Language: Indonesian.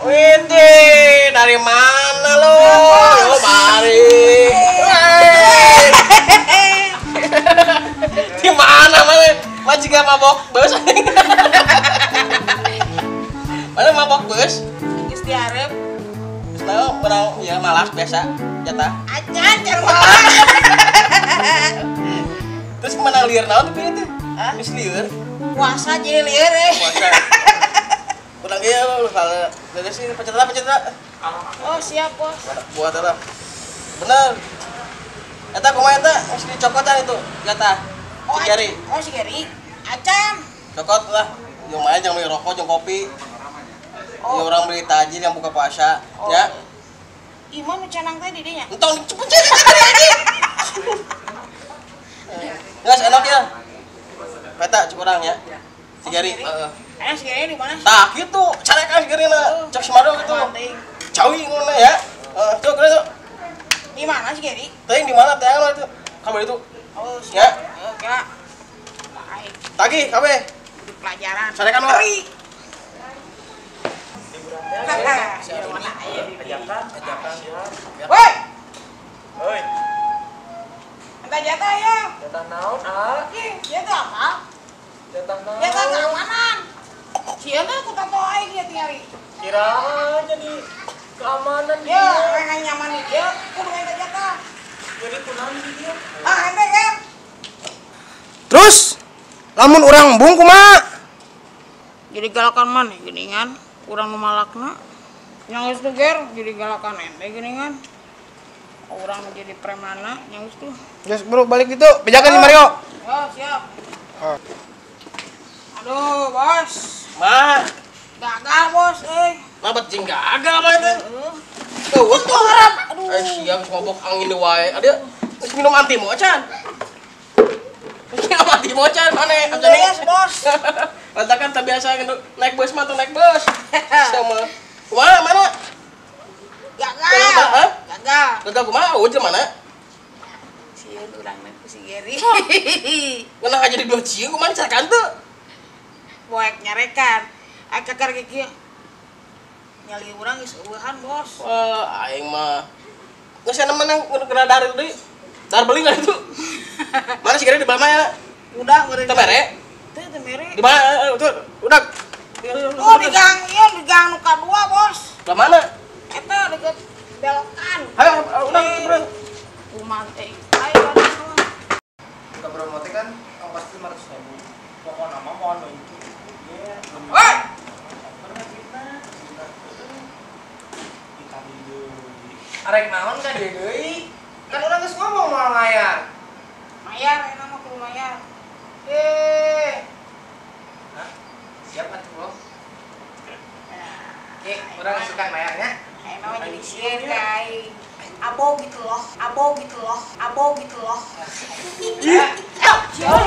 Widih, dari mana lo? Yo balik. Di mana majikan mabok bos? Mana mabok bos? Geus diarep. Tahu menang ya malas biasa jatah. Acan malas. Terus menang lieur naon tuh itu? Geus lieur. Puasa jadi lieur Puasa. Udah ge lu kalau dari sini pencet lah. Oh, siap, Bos. Buat apa? Bener. Eta kumaha eta geus dicokotan itu jatah. Oh, Si Gary. Oh, si Gary. Acan. Cokot lah. Yang main jangan beli rokok, jeung kopi. Oh. Ya orang beli tajil yang buka puasa, Oh. ya. Imam cenang teh di dinya. Entong cepet aja. Ngas enak ya. Peta cukurang ya. Si Gary. Heeh. Si Gary di mana? Tah gitu, carekan si Gary na. Cek si Mado gitu. Cawi ngono ya. Tuh kira tuh. Di mana si Gary? Teuing di mana teh lo itu? Kamu itu. Oh, Ya. siap. Oke. Baik. Tagih kabe. Di pelajaran. Carekan lo. Woi, Oi, minta jatah ya. jatah naon, ah? Ih, jatah apa? Jatah naon? Jatah keamanan. Siapa aku tato aja dia tinggali. Kira aja di keamanan Ya, dia. yang nyaman nih dia. Aku minta jatah. Jadi kunang dia. Ah, ente kan? Terus lamun orang embung kumaha? Jadi galakan mana geningan? Kurang numalakna. Yang itu ger jadi galakan ente geningan. Orang jadi premana yang itu. Geus bro balik gitu. Bejakan di Mario. Oh, siap. Aduh, bos. Mah, Gagal, bos, nabat jing gagal apa itu? Tuh, itu harap. Aduh. Siap ngobok angin di wae. Ada minum anti mocan. Minum anti mocan mana? Yes, bos. Lantakan tak biasa naik bus mah tuh naik bus. Sama. Mana? Gagal. Hah? Gagal. Gagal kumaha? Ujung mana? Sieun urang mah ku si Geri. Ngenah aja di dua cium kumaha carakan tuh? Boek nyarekan. Kakar kieu. Nyali urang geus eueuhan, bos. Wah, aing mah. Geus aya menang kena dar deui. Dar beli enggak itu? Mana sih kira di mana ya? Udah meureun. Teu mere? Teu mere. Di mana? Udah. Oh, di gang ieu, di gang nu kadua, bos. Di mana? Eta deket belokan. Ayo, udah cepet. Rumah teh. Ayo, aduh. Kita promote kan ongkos 500.000. Pokoknya mah mohon itu. Iya. Woi. Arek naon kan dia deui? Kan urang geus ngomong moal layar. Mayar, enak mah kudu mayar. Hah? Siap atuh, Bro. Oke, urang suka layarnya. Enak mah jadi sieun kai. Abo gitu loh. Ya. Siapa?